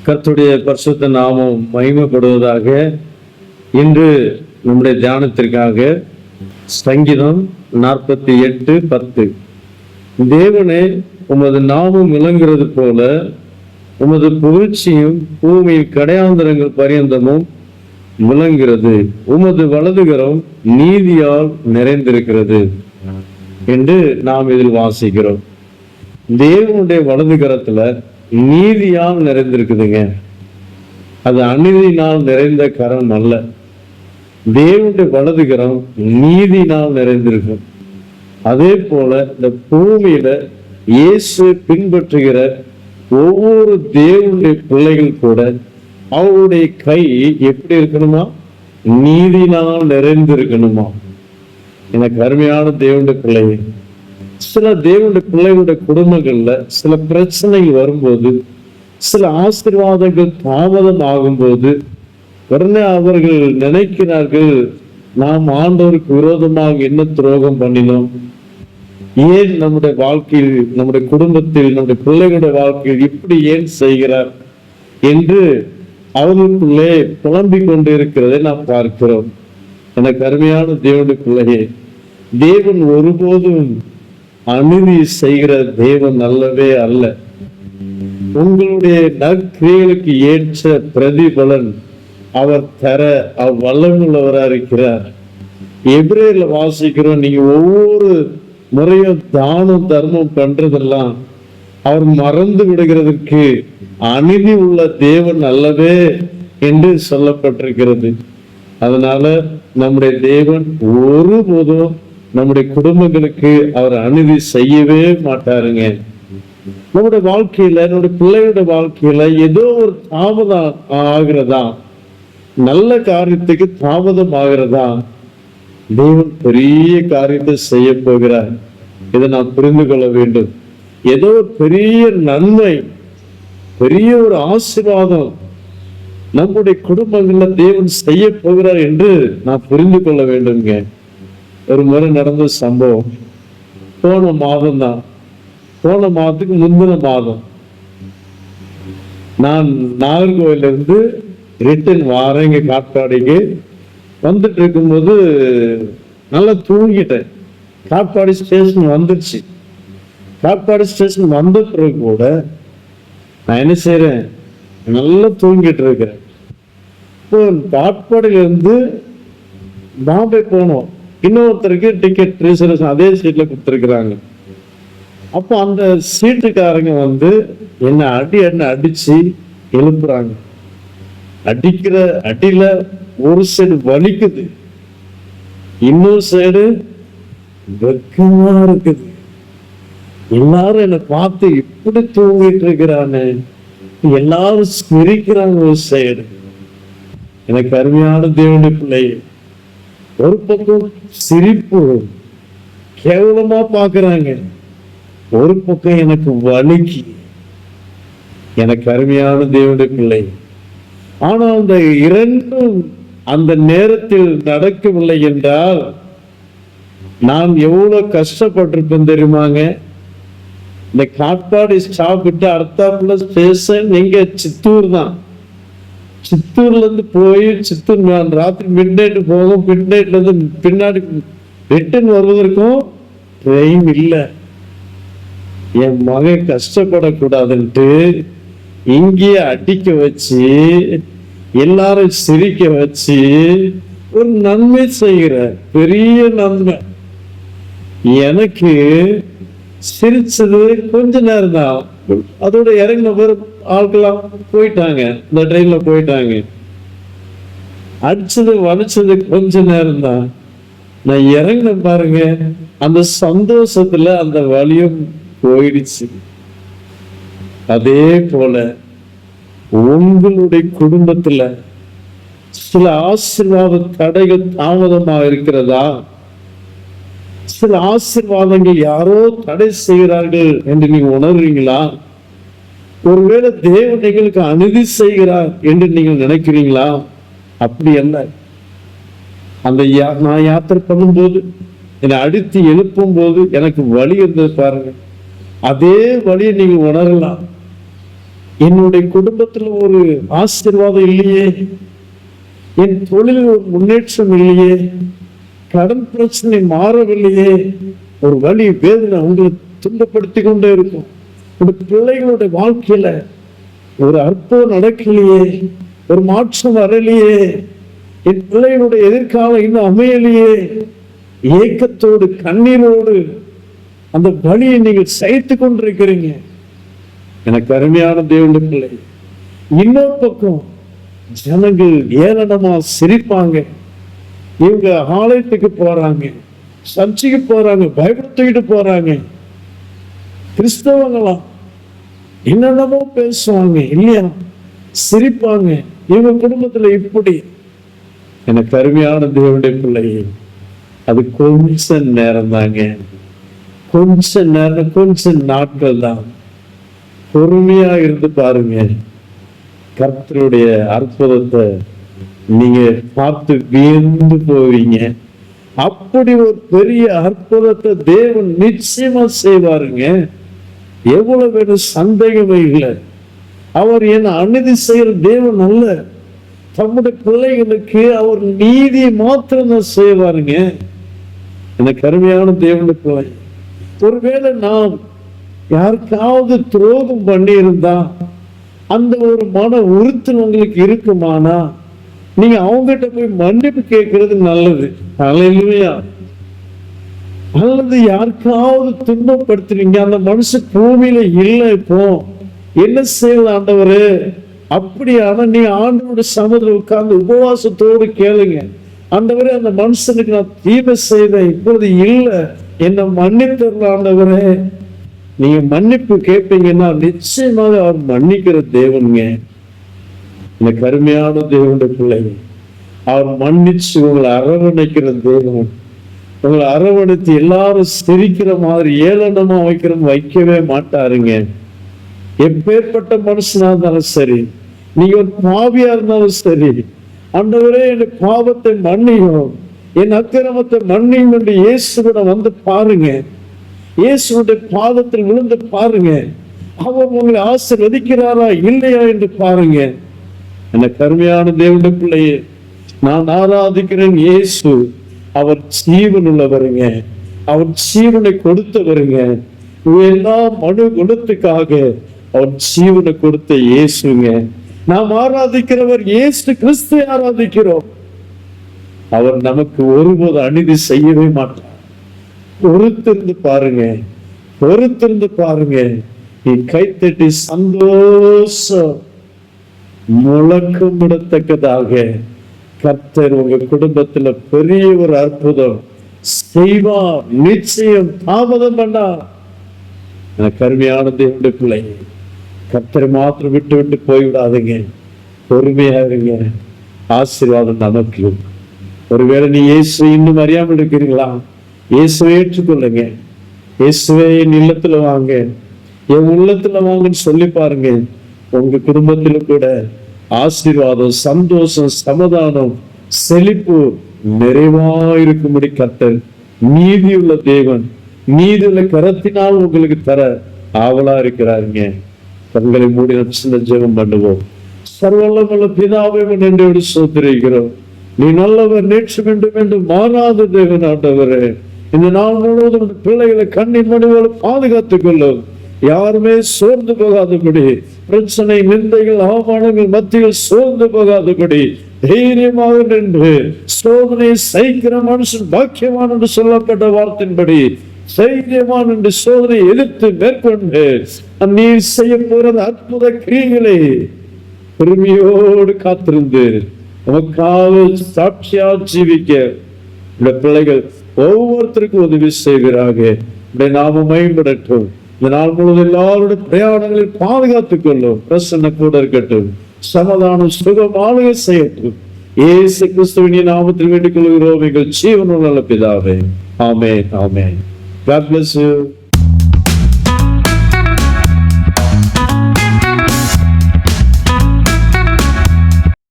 கர்த்தருடைய பரிசுத்த நாமம் மகிமைப்படுவதாக. இன்று நம்முடைய தியானத்திற்காக சங்கீதம் 48:10. தேவனே, உமது நாமம் விளங்குகிறது போல உமது புகழ்ச்சியும் பூமியின் கடையாந்தரங்கள் பரியந்தமும் விளங்குகிறது. உமது வலதுகரம் நீதியால் நிறைந்திருக்கிறது என்று நாம் இதில் வாசிக்கிறோம். தேவனுடைய வலதுகரத்துல நீதியால் நிறைந்திருக்குதுங்க. அது அநீதியினால் நிறைந்த கரம் அல்ல. தேவனுடைய வலதுகரம் நீதியினால் நிறைந்திருக்கும். அதே போல இந்த பூமியில இயேசு பின்பற்றுகிற ஒவ்வொரு தேவனுடைய பிள்ளைகள் கூட அவருடைய கை எப்படி இருக்கணுமா? நீதினால் நிறைந்திருக்கணுமா? எனக்கு அருமையான தேவனுடைய பிள்ளைகள், சில தேவனுடைய பிள்ளைகளுடைய குடும்பங்கள்ல சில பிரச்சனைகள் வரும்போது, சில ஆசீர்வாதங்கள் தாமதம் ஆகும்போது உடனே அவர்கள் நினைக்கிறார்கள், நாம் ஆண்டவருக்கு விரோதமாக என்ன துரோகம் பண்ணினோம், ஏன் நம்முடைய வாழ்க்கையில், நம்முடைய குடும்பத்தில், நம்முடைய பிள்ளைகளுடைய வாழ்க்கையில் இப்படி ஏன் செய்கிறார் என்று அவர்களுக்குள்ளே புலம்பிக் கொண்டு இருக்கிறதை நாம் பார்க்கிறோம். எனக்கு அருமையான தேவனுடைய பிள்ளையே, தேவன் ஒருபோதும் அநீதி செய்கிற தேவன் அல்லவே அல்ல. உங்களுடைய நற்கிரியைகளுக்கு ஏற்ற பிரதிபலன் அவர் தர வல்லமுள்ளவராக இருக்கிறார். எபிரேயர்ல வாசிக்கிறோம், நீங்க ஒவ்வொரு முறையும் தானம் தர்மம் பண்றதெல்லாம் அவர் மறந்து விடுகிறதுக்கு அநீதி உள்ள தேவன் அல்லவே என்று சொல்லப்பட்டிருக்கிறது. அதனால நம்முடைய தேவன் ஒருபோதும் நம்முடைய குடும்பங்களுக்கு அவர் அநீதி செய்யவே மாட்டாருங்க. நம்முடைய வாழ்க்கையில, நம்முடைய பிள்ளைகளுடைய வாழ்க்கையில ஏதோ ஒரு தாமதம் ஆகிறதா, நல்ல காரியத்துக்கு தாமதம் ஆகிறதா, தேவன் பெரிய காரியத்தை செய்ய போகிறார். இதை நாம் புரிந்து கொள்ள வேண்டும். ஏதோ பெரிய நன்மை, பெரிய ஒரு ஆசீர்வாதம் நம்முடைய குடும்பங்கள்ல தேவன் செய்ய போகிறார் என்று நாம் புரிந்து கொள்ள வேண்டும்ங்க. ஒரு முறை நடந்த சம்பவம் போன மாதம் தான், போன மாதத்துக்கு முந்தின மாதம் நான் நாகர்கோவில இருந்து ரிட்டன் வாரேன். இங்க காட்பாடிக்கு வந்துட்டு இருக்கும்போது நல்லா தூங்கிட்டேன். காட்பாடி ஸ்டேஷன் வந்துருச்சு. காட்பாடி ஸ்டேஷன் வந்த பிறகு கூட நான் என்ன செய்யறேன், நல்லா தூங்கிட்டு இருக்கிறேன். இப்போ காட்பாடியில இருந்து பாம்பே போனோம். இன்னொருத்தருக்கு டிக்கெட் ரிசர்வேஷன் அதே சீட்ல கொடுத்துருக்குறாங்க. அப்போ அந்த சீட்டுக்காரங்க வந்து என்ன அடிச்சு எழுப்புறாங்க. அடிக்கிற அடியில ஒரு சைடு வலிக்குது, இன்னொரு சைடு வெக்கமா இருக்குது. எல்லாரும் என்னை பார்த்து இப்படி தூங்கிட்டு இருக்கிறானு எல்லாரும் சிரிக்கிறாங்க. ஒரு சைடு எனக்கு அருமையான தேவனுடைய பிள்ளை, ஒரு பக்கம் சிரிப்பு கேவலமா பாக்குறாங்க, ஒரு பக்கம் எனக்கு வலிக்கு. எனக்கு அருமையான தேவனுடைய பிள்ளை, ஆனா அந்த இரண்டும் அந்த நேரத்தில் நடக்கவில்லை என்றால் நான் எவ்வளவு கஷ்டப்பட்டிருப்பேன் தெரியுமாங்க. இந்த காட்பாடி ஸ்டாப் விட்டு அடுத்தாப்புல ஸ்டேஷன் எங்க, சித்தூர் தான். சித்தூர்ல இருந்து போய் சித்தூர் ராத்திரி மிட் நைட் போகும். மிட் நைட்ல இருந்து பின்னாடி ரிட்டர்ன் வருவதற்கும் ட்ரெயின் இல்லை. என் மகன் கஷ்டப்படக்கூடாதுன்ட்டு இங்கேயே அடிக்க வச்சு எல்லாரும் சிரிக்க வச்சு ஒரு நன்மை செய்கிற பெரிய நன்மை. எனக்கு சிரிச்சது கொஞ்ச நேரம் தான். அதோட இறங்கின பேர் ஆட்களாம் போயிட்டாங்க, இந்த ட்ரெயின்ல போயிட்டாங்க. அடிச்சது வலிச்சது கொஞ்ச நேரம் தான். நான் இறங்கின பாருங்க, அந்த சந்தோஷத்துல அந்த வலியும் போயிடுச்சு. அதே போல உங்களுடைய குடும்பத்துல சில ஆசீர்வாத தடைகள் தாமதமாக இருக்கிறதா? சில ஆசீர்வாதங்கள் யாரோ தடை செய்கிறார்கள் என்று நீங்க உணர்றீங்களா? ஒருவேளை தேவன் எங்களுக்கு அநீதி செய்கிறார் என்று நீங்கள் நினைக்கிறீங்களா? அப்படி அல்ல. அந்த நான் யாத்திரை பண்ணும்போது, என்னை அடித்து எழுப்பும் போது எனக்கு வலி இருந்தது பாருங்க. அதே வழியை நீங்க உணரலாம். என்னுடைய குடும்பத்துல ஒரு ஆசீர்வாதம் இல்லையே, என் தொழிலில் ஒரு முன்னேற்றம் இல்லையே, கடன் பிரச்சனை மாறவில்லையே, ஒரு வலி வேதனை உங்களை துன்பப்படுத்தி கொண்டே இருக்கும். உங்க பிள்ளைகளுடைய வாழ்க்கையில ஒரு அற்புதம் நடக்கலையே, ஒரு மாற்றம் வரலையே, என் பிள்ளைகளுடைய எதிர்காலம் இன்னும் அமையலையே, ஏக்கத்தோடு கண்ணீரோடு அந்த வலியை நீங்கள் சகித்து கொண்டிருக்கிறீங்க. எனக்கு அருமையான தேவனுடைய பிள்ளை, இன்னொரு பக்கம் ஜனங்கள் ஏளனமா சிரிப்பாங்க. இவங்க ஆலயத்துக்கு போறாங்க, சர்ச்சைக்கு போறாங்க, பைபிள் தூக்கிட்டு போறாங்க, கிறிஸ்தவங்களாம் என்னென்னமோ பேசுவாங்க இல்லையா, சிரிப்பாங்க. இவங்க குடும்பத்துல இப்படி. எனக்கு அருமையான தேவனுடைய பிள்ளையே, அது கொஞ்ச நேரம் தாங்க, கொஞ்ச நேரம், கொஞ்ச நாட்கள் தான். பொறுமையா இருந்து பாருங்க, கர்த்தருடைய அற்புதத்தை நீங்க பார்த்து வியந்து போவீங்க. அப்படி ஒரு பெரிய அற்புதத்தை தேவன் நிச்சயமா செய்வாருங்க. எவ்வளவு பேர் சந்தேகமே இல்லை. அவர் என்ன அநீதி செய்யற தேவன் அல்ல. தம்முடைய பிள்ளைகளுக்கு அவர் நீதி மாத்திரம் தான் செய்வாருங்க. எனக்கு அருமையான தேவனுடைய பிள்ளை, ஒருவேளை நாம் யாருக்காவது துரோகம் பண்ணி இருந்தா அந்த ஒரு மன உறுத்தல் உங்களுக்கு இருக்குமானா நீங்க அவங்ககிட்ட போய் மன்னிப்பு கேட்கறது நல்லது. அல்லேலூயா. அல்லது யாருக்காவது துன்பப்படுத்துறீங்க, அந்த மனுஷன் பூமியில இல்லை, இப்போ என்ன செய்யல ஆண்டவரு, அப்படியான நீங்க ஆண்டவருடைய சமூகத்தில் உட்கார்ந்து உபவாசத்தோடு கேளுங்க. ஆண்டவரே, அந்த மனுஷனுக்கு நான் தீமை செய்தேன், இப்பொழுது இல்லை, என்ன மன்னித்தரல ஆண்டவரே. நீங்க மன்னிப்பு கேட்பீங்கன்னா நிச்சயமாக அவர் மன்னிக்கிற தேவனுங்க. எனக்கு அருமையான தேவனுடைய பிள்ளைங்க, அவர் மன்னிச்சு உங்களை அரவணைக்கிற தேவன். உங்களை அரவணைத்து எல்லாரும் சிரிக்கிற மாதிரி ஏளனமா வைக்கவே மாட்டாருங்க. எப்பேற்பட்ட மனுஷனா இருந்தாலும் சரி, நீங்க ஒரு பாவியா இருந்தாலும் சரி, ஆண்டவரே என் பாவத்தை மன்னியும், என் அக்கிரமத்தை மன்னியும் என்று இயேசுவிட வந்து பாருங்க. இயேசுடைய பாதத்தில் விழுந்து பாருங்க. அவர் உங்களை ஆசீர்வதிக்கிறாரா இல்லையா என்று பாருங்க. எனக்கு அருமையான தேவனுடைய பிள்ளையே, நான் ஆராதிக்கிறேன் இயேசு. அவர் ஜீவன் உள்ளவருங்க, அவர் ஜீவனை கொடுத்தவருங்க. எல்லா மனு குணத்துக்காக அவர் ஜீவனை கொடுத்த இயேசுங்க. நாம் ஆராதிக்கிறவர் இயேசு கிறிஸ்து ஆராதிக்கிறோம். அவர் நமக்கு ஒருபோது அநீதி செய்யவே மாட்டார். பொறுத்திருந்து பாருங்க, பொறுத்திருந்து பாருங்க. நீ கைத்தட்டி சந்தோஷம் முழக்கம் விடத்தக்கதாக கர்த்தர் உங்க குடும்பத்துல பெரிய ஒரு அற்புதம் செய்வார். நிச்சயம் தாமதம் பண்ணார். எனக்கு அருமையான தேவனுடைய பிள்ளை, கர்த்தரை மாத்திரம் விட்டு விட்டு போய்விடாதீங்க. பொறுமையா இருங்க. ஆசீர்வாதம் நமக்கு. ஒருவேளை நீ இயேசு இன்னும் அறியாமல் இருக்கிறீங்களா, இயேசுவை ஏற்றுக்கொள்ளுங்க. இயேசுவே என் இல்லத்துல வாங்க, என் உள்ளத்துல வாங்கன்னு சொல்லி பாருங்க. உங்க குடும்பத்துல கூட ஆசீர்வாதம், சந்தோஷம், சமாதானம், செழிப்பு நிறைவாயிருக்கும்படி கர்த்தர் நீதியுள்ள தேவன் நீதியுள்ள கரத்தினால் உங்களுக்கு தர ஆவலா இருக்கிறாருங்க. கண்களை மூடி சின்ன ஜெபம் பண்ணுவோம். சர்வவல்லமையுள்ள பிதாவே நன்றியோடு ஸ்தோத்திரிக்கிறோம். நீ நல்லவர், நேற்று வேண்டும் என்று மாறாத தேவன் ஆண்டவரே. இந்த நாள் முழுவதும் பிள்ளைகளை கண்ணின் மணிவோடு பாதுகாத்துக் கொள்ளும். யாருமே சோர்ந்து போகாதபடி, பிரச்சனை, நிந்தைகள், அவமானங்கள் மத்தியில் சோர்ந்து போகாதபடி தைரியமாக நின்று, சோதனை சகிக்கிற மனுஷன் பாக்கியவான் என்று சொல்லப்பட்ட வார்த்தையின்படி தைரியமான் என்று சோதனை எதிர்த்து மேற்கொண்டு நீ செய்ய போறது அற்புத கிரியைகளை பெருமையோடு காத்திருந்து நமக்காக சாட்சியா ஜீவிக்க இந்த பிள்ளைகள் ஒவ்வொருத்தருக்கும் உதவி செய்கிறாங்க. நாம மேம்படட்டும். இந்த நாள் முழுவதும் எல்லாருடைய பிரயாணங்களில் பாதுகாத்துக் கொள்ளும். பிரசன்ன கூட இருக்கட்டும். சமாதானம், சுகம் ஆளுகை செய்யட்டும். இயேசு கிறிஸ்துவின் நாமத்தில் வேண்டிக் கொள்கிறோம் எங்கள் ஜீவனுள்ள பிதாவே. ஆமென், ஆமென். God bless you.